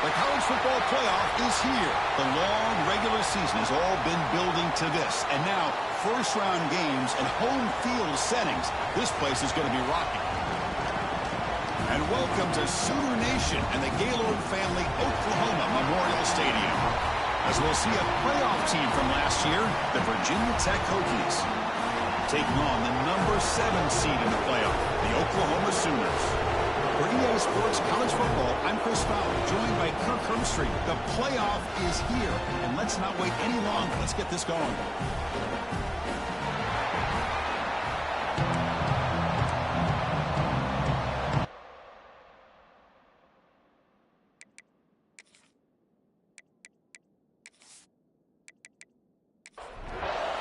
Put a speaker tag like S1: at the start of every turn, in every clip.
S1: The college football playoff is here. The long regular season has all been building to this. And now, first-round games and home field settings. This place is going to be rocking. And welcome to Sooner Nation and the Gaylord Family Oklahoma Memorial Stadium. As we'll see a playoff team from last year, the Virginia Tech Hokies, taking on the number 7 seed in the playoff, the Oklahoma Sooners. For EA Sports College Football, I'm Chris Fowler, joined by Kirk Herbstreit. The playoff is here, and let's not wait any longer. Let's get this going.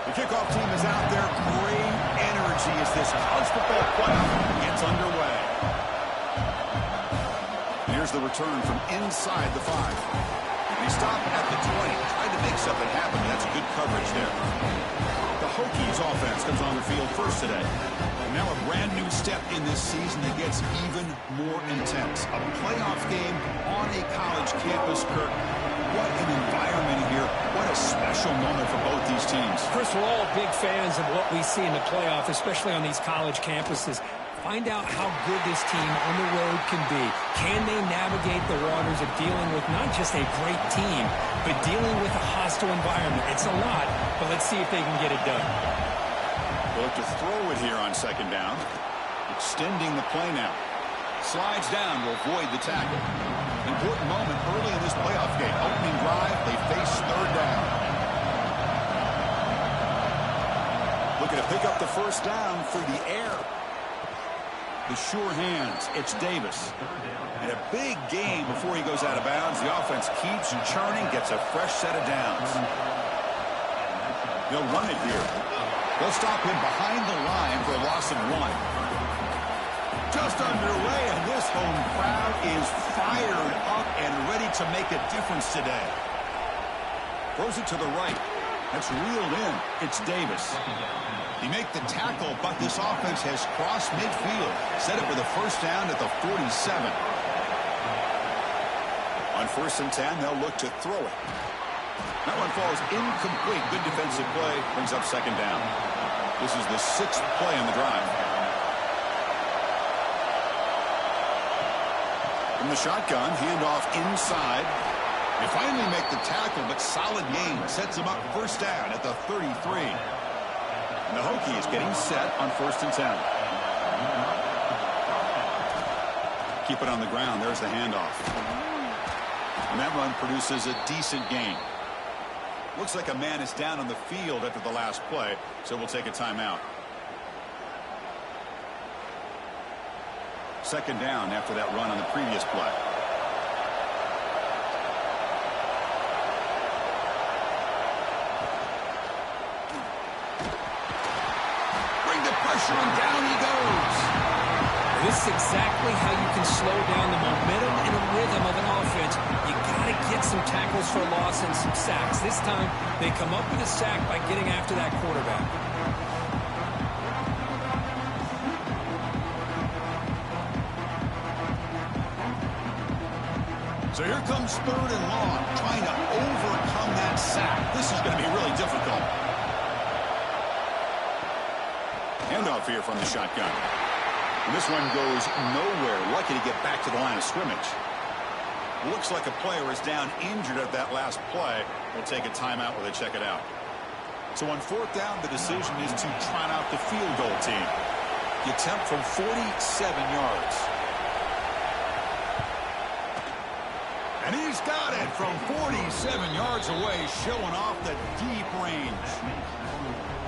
S1: The kickoff team is out there. Great energy as this college football playoff gets underway. Here's the return from inside the 5. They stop at the 20. Tried to make something happen. That's good coverage there. The Hokies offense comes on the field first today. And now a brand new step in this season that gets even more intense. A playoff game on a college campus, Kirk. What an environment here. What a special moment for both these teams.
S2: Chris, we're all big fans of what we see in the playoff, especially on these college campuses. Find out how good this team on the road can be. Can they navigate the waters of dealing with not just a great team, but dealing with a hostile environment? It's a lot, but let's see if they can get it done.
S1: They'll look to throw it here on second down. Extending the play now. Slides down to avoid the tackle. Important moment early in this playoff game. Opening drive, they face third down. Looking to pick up the first down through the air. The sure hands. It's Davis. And a big game before he goes out of bounds. The offense keeps churning, gets a fresh set of downs. They'll run it here. They'll stop him behind the line for a loss of 1. Just underway, and this home crowd is fired up and ready to make a difference today. Throws it to the right. That's reeled in. It's Davis. He make the tackle, but this offense has crossed midfield. Set it for the first down at the 47. On 1st and 10, they'll look to throw it. That one falls incomplete. Good defensive play. Brings up second down. This is the 6th play on the drive. From the shotgun, handoff inside. They finally make the tackle, but solid gain. Sets them up first down at the 33. And the Hokies getting set on 1st and 10. Keep it on the ground. There's the handoff. And that run produces a decent gain. Looks like a man is down on the field after the last play, so we'll take a timeout. Second down after that run on the previous play. And down he goes.
S2: This is exactly how you can slow down the momentum and the rhythm of an offense. You got to get some tackles for loss and some sacks. This time, they come up with a sack by getting after that quarterback.
S1: So here comes 3rd and long, trying to overcome that sack. This is going to be really difficult. Handoff here from the shotgun. And this one goes nowhere. Lucky to get back to the line of scrimmage. Looks like a player is down injured at that last play. We'll take a timeout while they check it out. So on 4th down, the decision is to trot out the field goal team. The attempt from 47 yards. And he's got it from 47 yards away, showing off the deep range.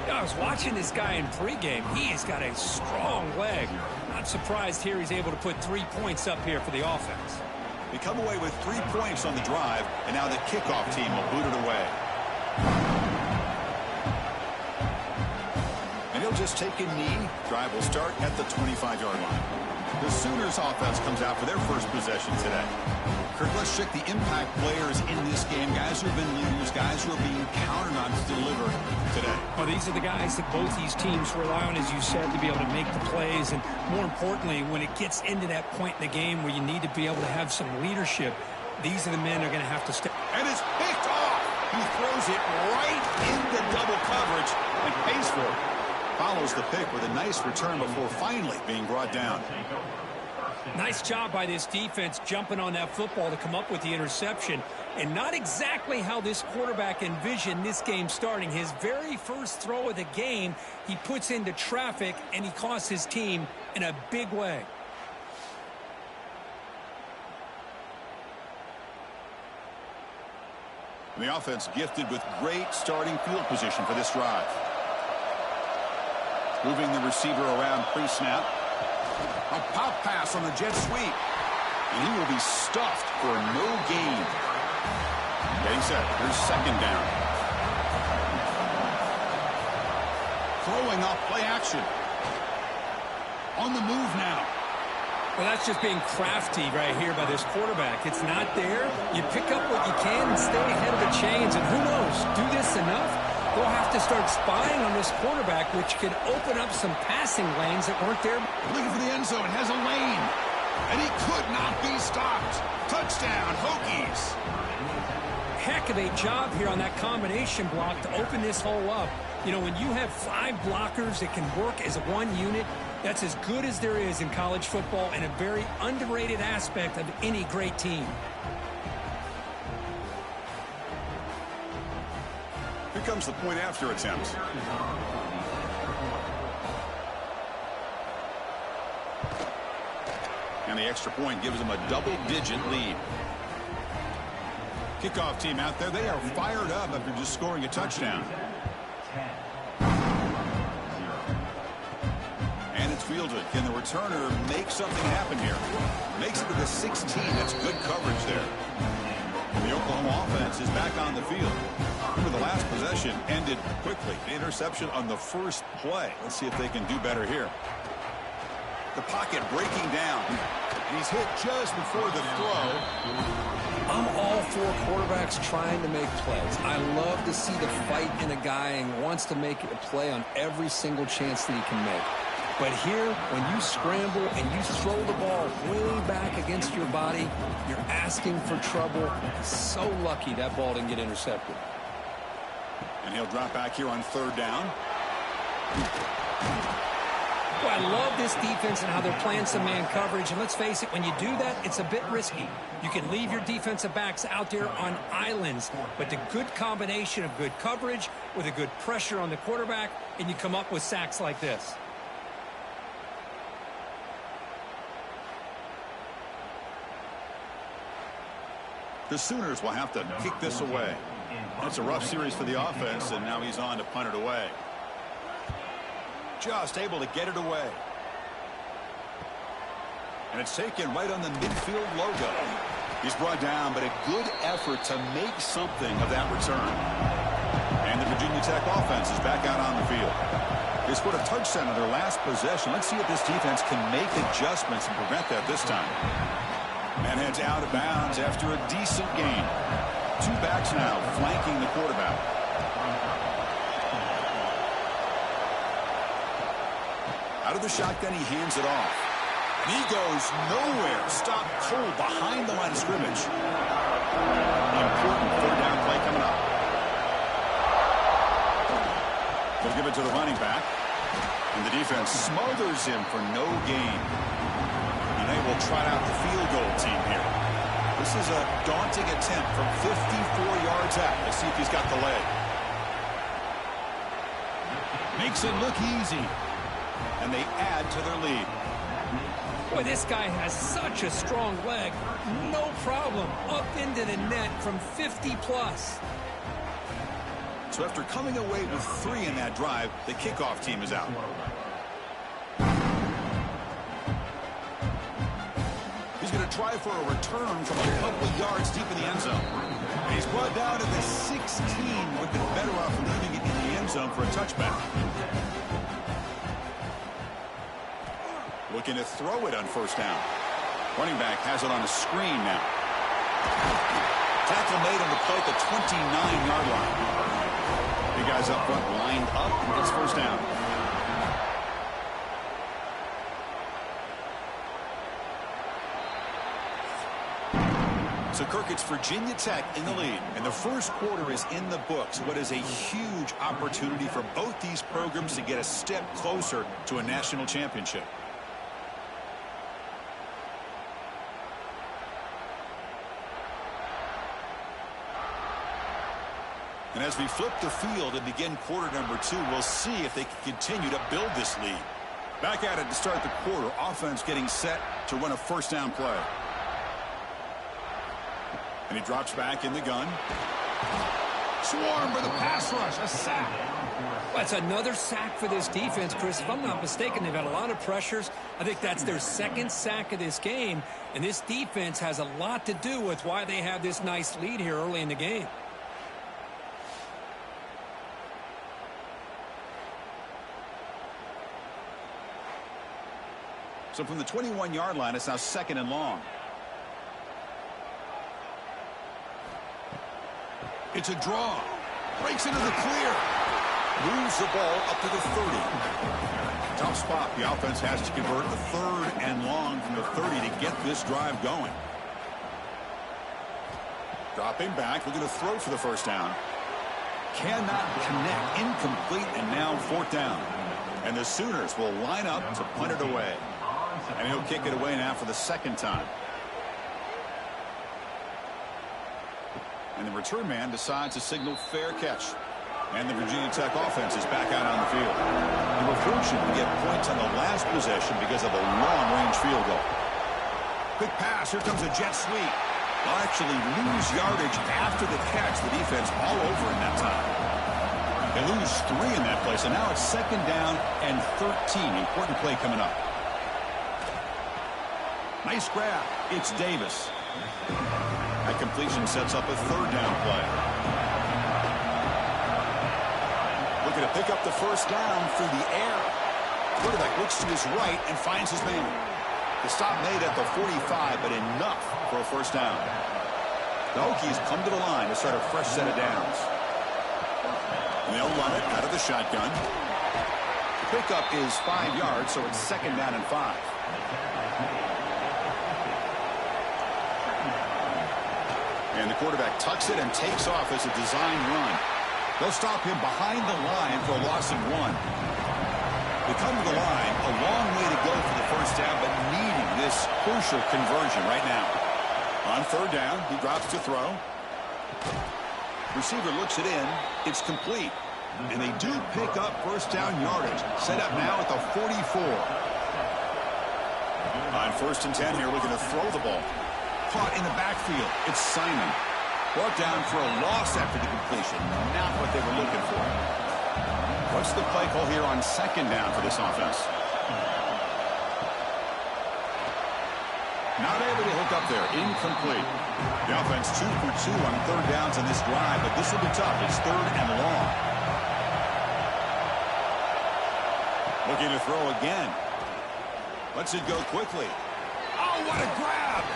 S2: I was watching this guy in pregame. He has got a strong leg. Not surprised here he's able to put 3 points up here for the offense.
S1: They come away with 3 points on the drive, and now the kickoff team will boot it away. And he'll just take a knee. Drive will start at the 25-yard line. The Sooners offense comes out for their first possession today. Kirk, let's check the impact players in this game. Guys who have been leaders, guys who are being counted on to deliver today.
S2: Well, these are the guys that both these teams rely on, as you said, to be able to make the plays. And more importantly, when it gets into that point in the game where you need to be able to have some leadership, These are the men who are going to have to step.
S1: And it's picked off. He throws it right into double coverage and pays for it. Follows the pick with a nice return before finally being brought down.
S2: Nice job by this defense jumping on that football to come up with the interception. And not exactly how this quarterback envisioned this game starting. His very first throw of the game, he puts into traffic, and he costs his team in a big way.
S1: The offense gifted with great starting field position for this drive. Moving the receiver around pre-snap. A pop pass on the jet sweep. And he will be stuffed for no gain. Getting set. Here's second down. Throwing off play action. On the move now.
S2: Well, that's just being crafty right here by this quarterback. It's not there. You pick up what you can and stay ahead of the chains. And who knows, do this enough, they'll have to start spying on this quarterback, which could open up some passing lanes that weren't there.
S1: Looking for the end zone, has a lane. And he could not be stopped. Touchdown, Hokies.
S2: Heck of a job here on that combination block to open this hole up. You know, when you have 5 blockers that can work as one unit, that's as good as there is in college football and a very underrated aspect of any great team.
S1: Here comes the point after attempt. And the extra point gives them a double-digit lead. Kickoff team out there, they are fired up after just scoring a touchdown. And it's fielded. Can the returner make something happen here? Makes it to the 16. That's good coverage there. And the Oklahoma offense is back on the field. Remember, the last possession ended quickly. The interception on the first play. Let's see if they can do better here. The pocket breaking down. And he's hit just before the throw.
S2: I'm all for quarterbacks trying to make plays. I love to see the fight in a guy and wants to make a play on every single chance that he can make. But here, when you scramble and you throw the ball way back against your body, you're asking for trouble. So lucky that ball didn't get intercepted.
S1: And he'll drop back here on third down.
S2: Well, I love this defense and how they're playing some man coverage. And let's face it, when you do that, it's a bit risky. You can leave your defensive backs out there on islands. But the good combination of good coverage with a good pressure on the quarterback, and you come up with sacks like this.
S1: The Sooners will have to kick this away. That's a rough series for the offense, and now he's on to punt it away. Just able to get it away. And it's taken right on the midfield logo. He's brought down, but a good effort to make something of that return. And the Virginia Tech offense is back out on the field. They scored a touchdown on their last possession. Let's see if this defense can make adjustments and prevent that this time. Man heads out of bounds after a decent gain. 2 backs now flanking the quarterback. Out of the shotgun, he hands it off. And he goes nowhere. Stopped cold behind the line of scrimmage. Important third down play coming up. They'll give it to the running back. And the defense smothers him for no gain. And they will trot out the field goal team here. This is a daunting attempt from 54 yards out. Let's see if he's got the leg. Makes it look easy. And they add to their lead.
S2: Boy, this guy has such a strong leg. No problem. Up into the net from 50+.
S1: So after coming away with 3 in that drive, the kickoff team is out. He's going to try for a return from a couple yards deep in the end zone. And he's brought down to the 16. Would have been better off leaving it in the end zone for a touchback. Looking to throw it on first down. Running back has it on a screen now. Tackle made on the play at the 29-yard line. The guys up front lined up. It's first down. So, Kirk, it's Virginia Tech in the lead, and the first quarter is in the books. What is a huge opportunity for both these programs to get a step closer to a national championship. And as we flip the field and begin quarter number 2, we'll see if they can continue to build this lead. Back at it to start the quarter. Offense getting set to run a first down play. And he drops back in the gun. Swarm for the pass rush. A sack.
S2: That's another sack for this defense, Chris. If I'm not mistaken, they've had a lot of pressures. I think that's their second sack of this game. And this defense has a lot to do with why they have this nice lead here early in the game.
S1: So from the 21-yard line, it's now 2nd and long. It's a draw. Breaks into the clear. Moves the ball up to the 30. Tough spot. The offense has to convert the 3rd and long from the 30 to get this drive going. Dropping back. Looking to throw for the first down. Cannot connect. Incomplete, and now 4th down. And the Sooners will line up to punt it away. And he'll kick it away now for the 2nd time. And the return man decides to signal fair catch. And the Virginia Tech offense is back out on the field. They were fortunate to get points on the last possession because of a long-range field goal. Quick pass. Here comes a jet sweep. They'll actually lose yardage after the catch. The defense all over in that time. They lose 3 in that play. So now it's 2nd down and 13. Important play coming up. Nice grab. It's Davis. That completion sets up a 3rd down play. Looking to pick up the first down through the air. Quarterback looks to his right and finds his man. The stop made at the 45, but enough for a first down. The Hokies come to the line to start a fresh set of downs. And they'll run it out of the shotgun. The pickup is 5 yards, so it's 2nd down and 5. And the quarterback tucks it and takes off as a design run. They'll stop him behind the line for a loss of 1. They come to the line, a long way to go for the first down, but needing this crucial conversion right now. On 3rd down, he drops to throw. Receiver looks it in. It's complete. And they do pick up first down yardage. Set up now at the 44. On 1st and 10 here, looking to throw the ball. Caught in the backfield. It's Simon. Brought down for a loss after the completion. Not what they were looking for. What's the play call here on 2nd down for this offense? Not able to hook up there. Incomplete. The offense 2 for 2 on 3rd downs in this drive, but this will be tough. It's 3rd and long. Looking to throw again. Lets it go quickly. Oh, what a grab!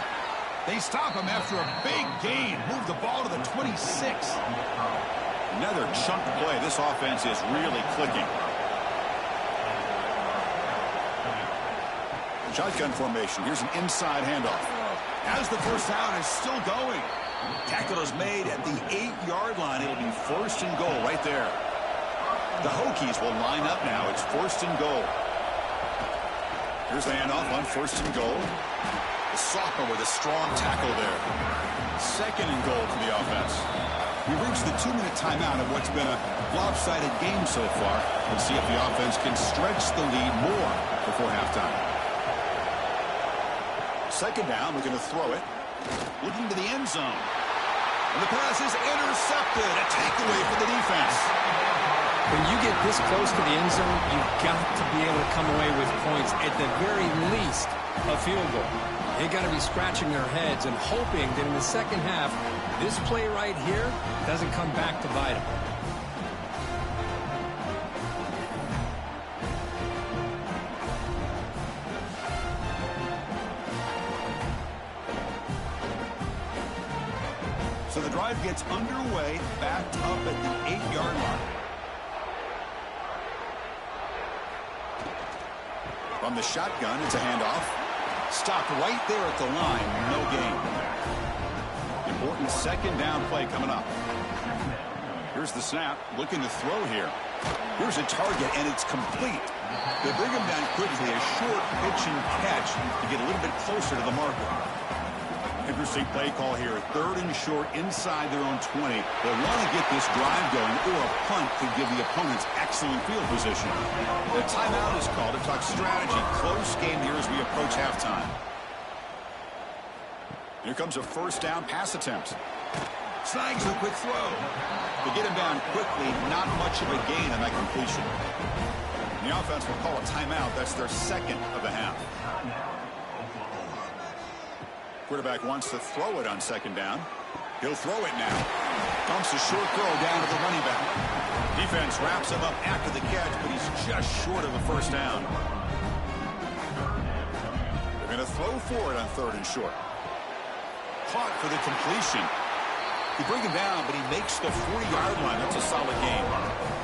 S1: They stop him after a big gain. Move the ball to the 26. Another chunk play. This offense is really clicking. Shotgun formation. Here's an inside handoff. As the first down is still going. Tackle is made at the 8-yard line. It'll be 1st and goal right there. The Hokies will line up now. It's 1st and goal. Here's the handoff on 1st and goal. The sophomore with a strong tackle there. 2nd and goal for the offense. We've reached the 2-minute timeout of what's been a lopsided game so far. Let's see if the offense can stretch the lead more before halftime. 2nd down, looking to throw it. Looking to the end zone. And the pass is intercepted. A takeaway for the defense.
S2: When you get this close to the end zone, you've got to be able to come away with points, at the very least, a field goal. They got to be scratching their heads and hoping that in the second half, this play right here doesn't come back to bite them.
S1: So the drive gets underway, backed up at the 8-yard line. From the shotgun, it's a handoff. Stopped right there at the line, no gain. important second down play coming up. Here's the snap, looking to throw here. Here's a target, and it's complete. They bring him down quickly, a short pitch and catch to get a little bit closer to the marker. Interesting play call here. 3rd and short inside their own 20. They want to get this drive going, or a punt could give the opponents excellent field position. The timeout is called to talk strategy. Close game here as we approach halftime. Here comes a first down pass attempt. Snags a quick throw. To get him down quickly, not much of a gain on that completion. The offense will call a timeout. That's their second of the half. Quarterback wants to throw it on second down. He'll throw it now. Dumps a short throw down to the running back. Defense wraps him up after the catch, but he's just short of a first down. They're going to throw for it on 3rd and short. Caught for the completion. They bring him down, but he makes the 40-yard line. That's a solid game.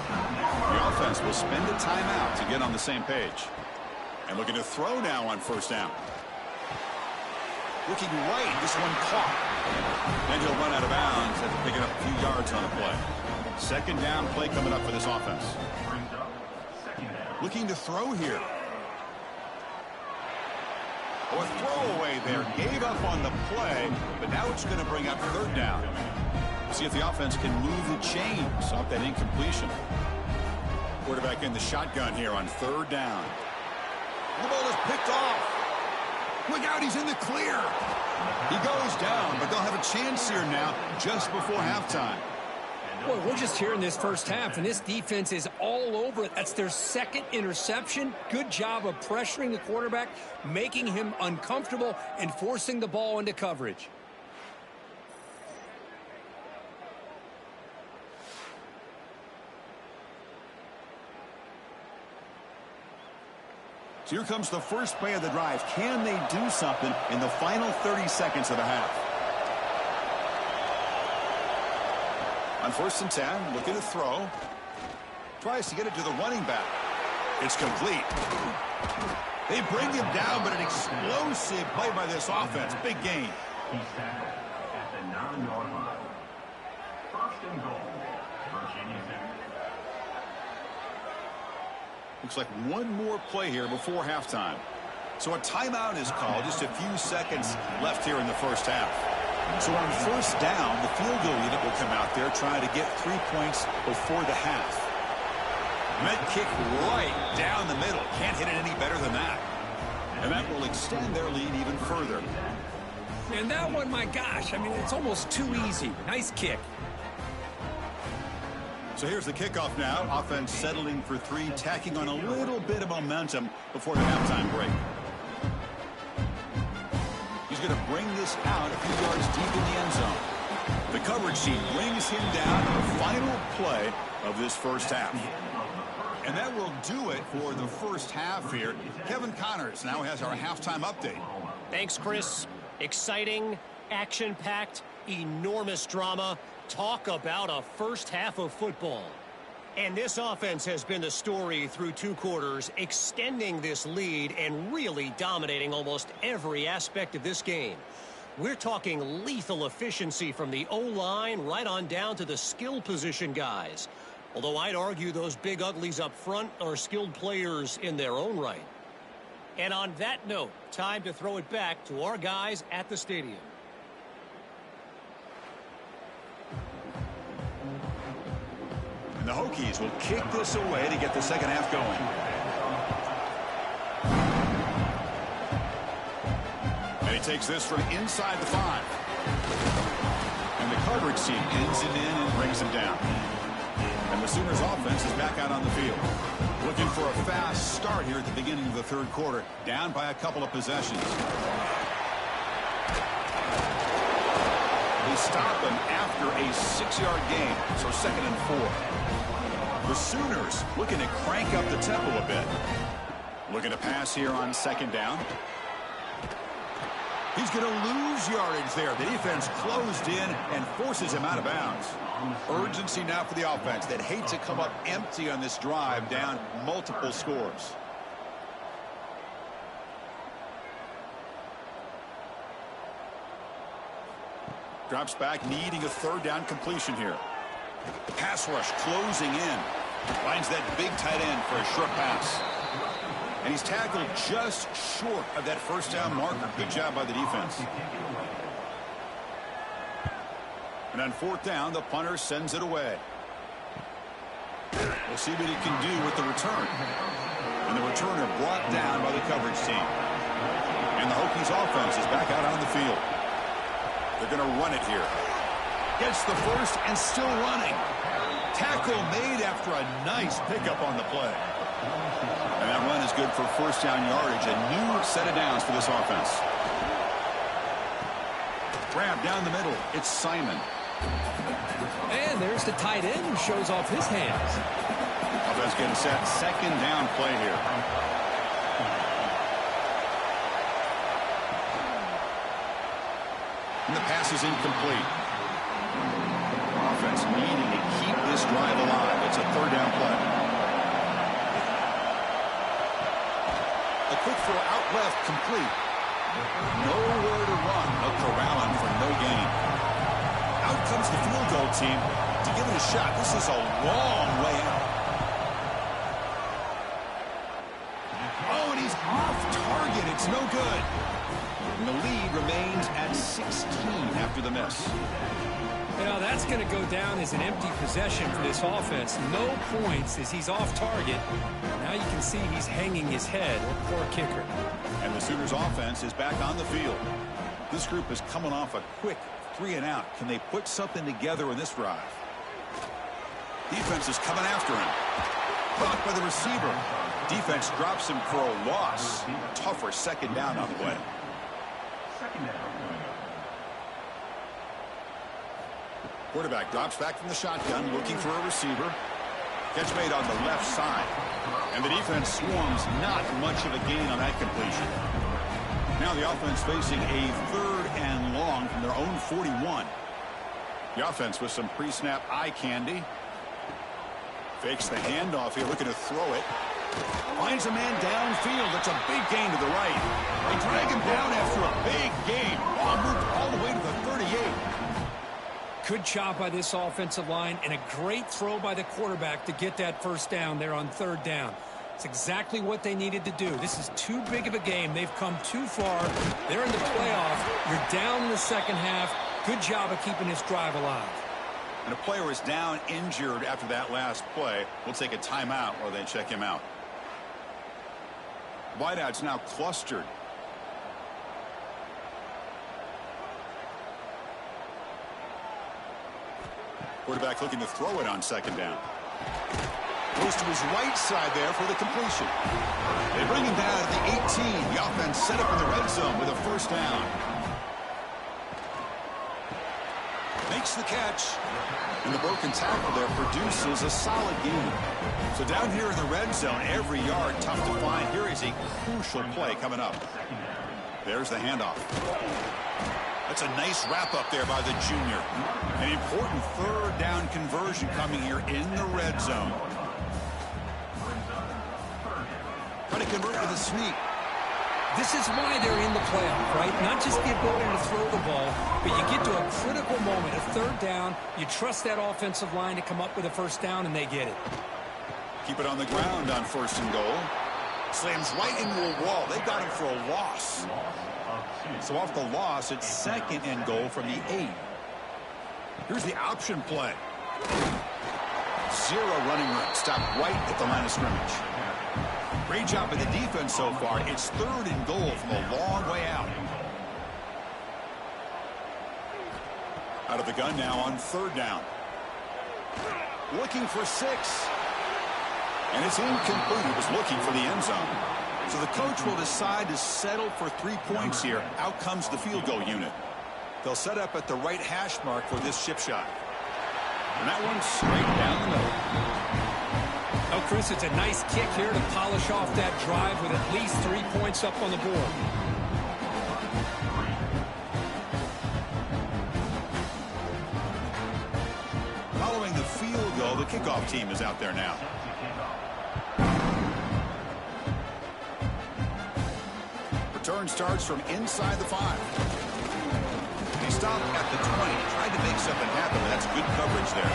S1: The offense will spend a timeout to get on the same page. And looking to throw now on first down. Looking right, this one caught. And he'll run out of bounds after picking up a few yards on the play. Second down play coming up for this offense. Looking to throw here. Oh, a throwaway there. Gave up on the play, but now it's going to bring up 3rd down. See if the offense can move the chains off that incompletion. Quarterback in the shotgun here on 3rd down. The ball is picked off. Look out, he's in the clear. He goes down, but they'll have a chance here now just before halftime.
S2: Boy, we're just here in this first half, and this defense is all over it. That's their 2nd interception. Good job of pressuring the quarterback, making him uncomfortable, and forcing the ball into coverage.
S1: So here comes the first play of the drive. Can they do something in the final 30 seconds of the half? On 1st and 10, looking to throw. Tries to get it to the running back. It's complete. They bring him down, but an explosive play by this offense. Big gain.
S3: He's tackled at the 9-yard line. 1st and goal, Virginia Tech.
S1: Looks like one more play here before halftime. So a timeout is called. Just a few seconds left here in the first half. So on first down, the field goal unit will come out there trying to get 3 points before the half. Met kick right down the middle. Can't hit it any better than that. And that will extend their lead even further.
S2: And that one, my gosh, I mean, it's almost too easy. Nice kick.
S1: So here's the kickoff now. Offense settling for 3, tacking on a little bit of momentum before the halftime break. He's going to bring this out a few yards deep in the end zone. The coverage team brings him down to the final play of this first half. And that will do it for the first half here. Kevin Connors now has our halftime update.
S4: Thanks, Chris. Exciting, action-packed, enormous drama. Talk about a first half of football. And this offense has been the story through 2 quarters, extending this lead and really dominating almost every aspect of this game. We're talking lethal efficiency from the O-line right on down to the skill position guys. Although I'd argue those big uglies up front are skilled players in their own right. And on that note, time to throw it back to our guys at the stadium.
S1: And the Hokies will kick this away to get the second half going. And he takes this from inside the 5. And the coverage team ends it in and brings him down. And the Sooners offense is back out on the field. Looking for a fast start here at the beginning of the 3rd quarter. Down by a couple of possessions. They stop him after a 6-yard gain. So 2nd and 4. The Sooners looking to crank up the tempo a bit. Looking to pass here on 2nd down. He's going to lose yardage there. The defense closed in and forces him out of bounds. Urgency now for the offense that hate to come up empty on this drive, down multiple scores. Drops back, needing a third down completion here. Pass rush closing in. Finds that big tight end for a short pass. And he's tackled just short of that first down marker. Good job by the defense. And on fourth down, the punter sends it away. We'll see what he can do with the return. And the returner brought down by the coverage team. And the Hokies offense is back out on the field. They're going to run it here. Gets the first and still running. Tackle made after a nice pickup on the play. And that run is good for first down yardage. A new set of downs for this offense. Grab down the middle. It's Simon.
S2: And there's the tight end who shows off his hands.
S1: Offense getting set. Second down play here. And the pass is incomplete. Offense needing to keep this drive alive. It's a third down play. A quick throw out left, complete. Nowhere to run. No corralling for no gain. Out comes the field goal team to give it a shot. This is a long way out. Oh, and he's off target. It's no good. And the lead remains at 16 after the miss.
S2: Now that's going to go down as an empty possession for this offense. No points as he's off target. Now you can see he's hanging his head. Poor kicker.
S1: And the Sooners offense is back on the field. This group is coming off a quick 3 and out. Can they put something together in this drive? Defense is coming after him. Caught by the receiver. Defense drops him for a loss. Tougher second down on the way. Quarterback drops back from the shotgun, looking for a receiver. Catch made on the left side. And the defense swarms not much of a gain on that completion. Now the offense facing a third and long from their own 41. The offense with some pre-snap eye candy. Fakes the handoff here, looking to throw it. Finds a man downfield. That's a big gain to the right. They drag him down after a big gain. Ball moved all the way to the 38.
S2: Good job by this offensive line and a great throw by the quarterback to get that first down there on third down. It's exactly what they needed to do. This is too big of a game. They've come too far. They're in the playoff. You're down in the second half. Good job of keeping this drive alive.
S1: And a player is down injured after that last play. We'll take a timeout while they check him out. Wideouts now clustered. Quarterback looking to throw it on second down. Goes to his right side there for the completion. They bring him down at the 18. The offense set up in the red zone with a first down. Makes the catch. And the broken tackle there produces a solid gain. So down here in the red zone, every yard tough to find. Here is a crucial play coming up. There's the handoff. That's a nice wrap up there by the junior. An important third down conversion coming here in the red zone. Trying to convert with a sneak.
S2: This is why they're in the playoff, right? Not just the ability to throw the ball, but you get to a critical moment, a third down. You trust that offensive line to come up with a first down, and they get it.
S1: Keep it on the ground on first and goal. Slams right into a wall. They got him for a loss. So off the loss, it's second and goal from the 8. Here's the option play. Zero running room. Stop right at the line of scrimmage. Great job by the defense so far. It's third and goal from a long way out. Out of the gun now on third down. Looking for 6. And it's incomplete. He was looking for the end zone. So the coach will decide to settle for 3 points here. Out comes the field goal unit. They'll set up at the right hash mark for this chip shot. And that one's straight down the middle.
S2: Oh, Chris, it's a nice kick here to polish off that drive with at least 3 points up on the board.
S1: Following the field goal, the kickoff team is out there now. Return starts from inside the 5. He stop at the 20. Tried to make something happen, but that's good coverage there.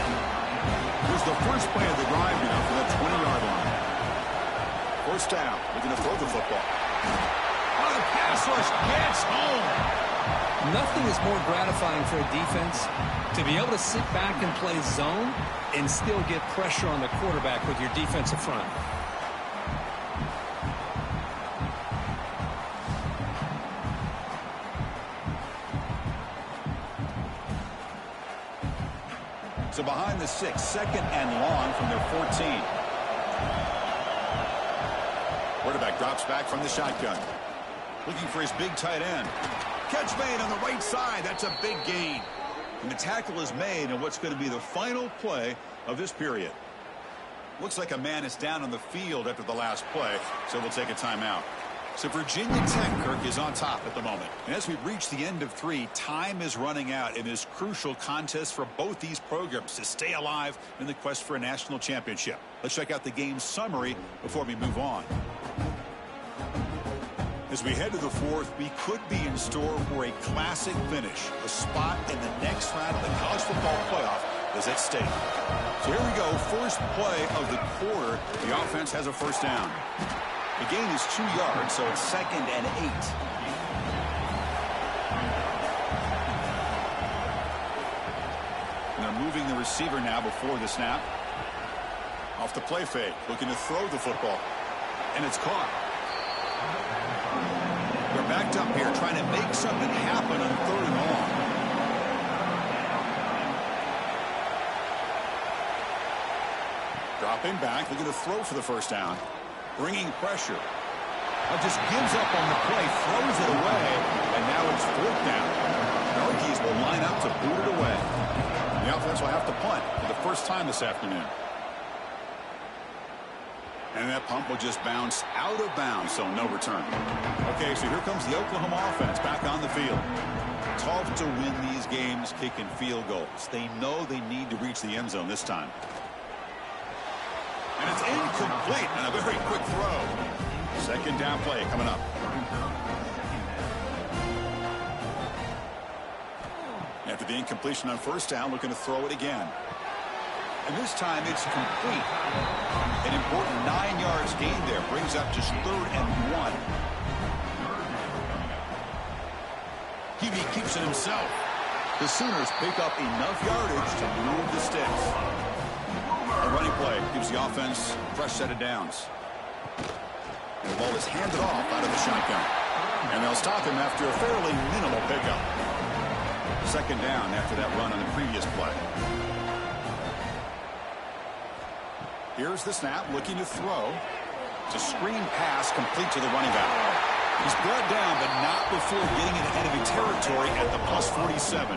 S1: Here's the first play of the drive now for that 20-yard line. First down. They're going to throw the football. Oh, the pass rush gets home.
S2: Nothing is more gratifying for a defense to be able to sit back and play zone and still get pressure on the quarterback with your defensive front.
S1: So behind the 6, second and long from their 14. Quarterback drops back from the shotgun. Looking for his big tight end. Catch made on the right side. That's a big gain. And the tackle is made in what's going to be the final play of this period. Looks like a man is down on the field after the last play, so we'll take a timeout. So Virginia Tech, Kirk, is on top at the moment. And as we reach the end of 3, time is running out in this crucial contest for both these programs to stay alive in the quest for a national championship. Let's check out the game summary before we move on. As we head to the 4th, we could be in store for a classic finish. A spot in the next round of the college football playoff is at stake. So here we go. First play of the quarter. The offense has a first down. The gain is 2 yards, so it's 2nd and 8. And they're moving the receiver now before the snap. Off the play fake, looking to throw the football. And it's caught. They're backed up here, trying to make something happen on 3rd and long. Dropping back, looking to throw for the first down. Bringing pressure. Just gives up on the play, throws it away, and now it's 4th down. The Hokies will line up to boot it away. And the offense will have to punt for the first time this afternoon. And that pump will just bounce out of bounds, so no return. Okay, so here comes the Oklahoma offense back on the field. Tough to win these games kicking field goals. They know they need to reach the end zone this time. And it's incomplete and a very quick throw. Second down play coming up. After the incompletion on first down, looking to throw it again. And this time it's complete. An important 9 yards gain there. Brings up just 3rd and 1. Hebe keeps it himself. The Sooners pick up enough yardage to move the sticks. A running play gives the offense a fresh set of downs. And the ball is handed off out of the shotgun. And they'll stop him after a fairly minimal pickup. Second down after that run on the previous play. Here's the snap, looking to throw. It's a screen pass complete to the running back. He's brought down, but not before getting into enemy territory at the +47.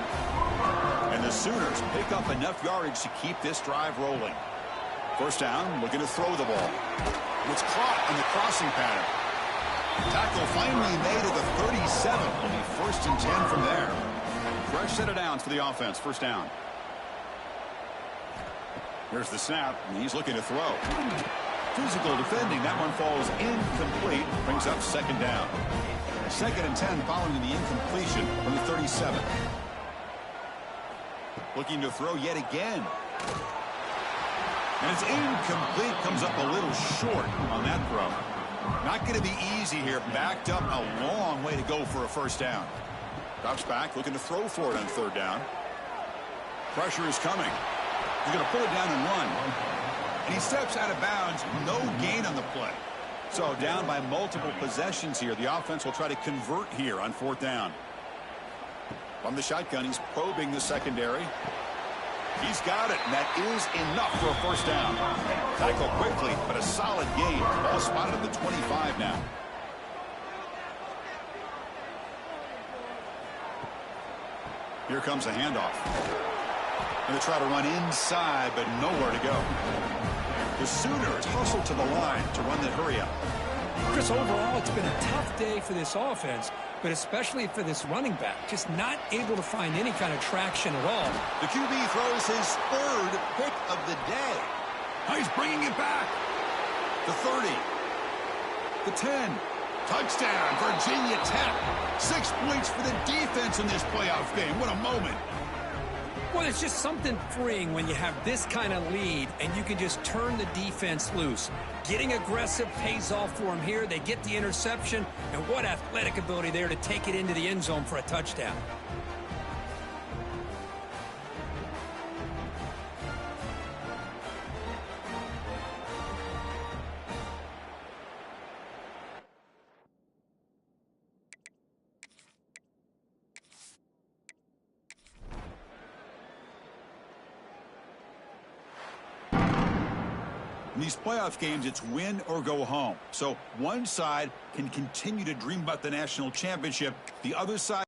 S1: And the Sooners pick up enough yardage to keep this drive rolling. First down, looking to throw the ball. It's caught on the crossing pattern. Tackle finally made at the 37. Will be 1st and 10 from there. Fresh set of downs for the offense. First down. Here's the snap, and he's looking to throw. Physical defending. That one falls incomplete. Brings up second down. 2nd and 10 following the incompletion from the 37. Looking to throw yet again. And it's incomplete. Comes up a little short on that throw. Not going to be easy here. Backed up a long way to go for a first down. Drops back, looking to throw for it on 3rd down. Pressure is coming. He's going to pull it down and run. And he steps out of bounds. No gain on the play. So down by multiple possessions here. The offense will try to convert here on 4th down. From the shotgun, he's probing the secondary. He's got it, and that is enough for a first down. Tackle quickly, but a solid gain. Ball spotted at the 25 now. Here comes a handoff. And they try to run inside, but nowhere to go. The Sooners hustle to the line to run the hurry up.
S2: Chris, overall, it's been a tough day for this offense, but especially for this running back. Just not able to find any kind of traction at all.
S1: The QB throws his 3rd pick of the day. He's bringing it back. The 30. The 10. Touchdown, Virginia Tech. 6 points for the defense in this playoff game. What a moment.
S2: Well, it's just something freeing when you have this kind of lead and you can just turn the defense loose. Getting aggressive pays off for them here. They get the interception, and what athletic ability there to take it into the end zone for a touchdown.
S1: In these playoff games, it's win or go home. So one side can continue to dream about the national championship. The other side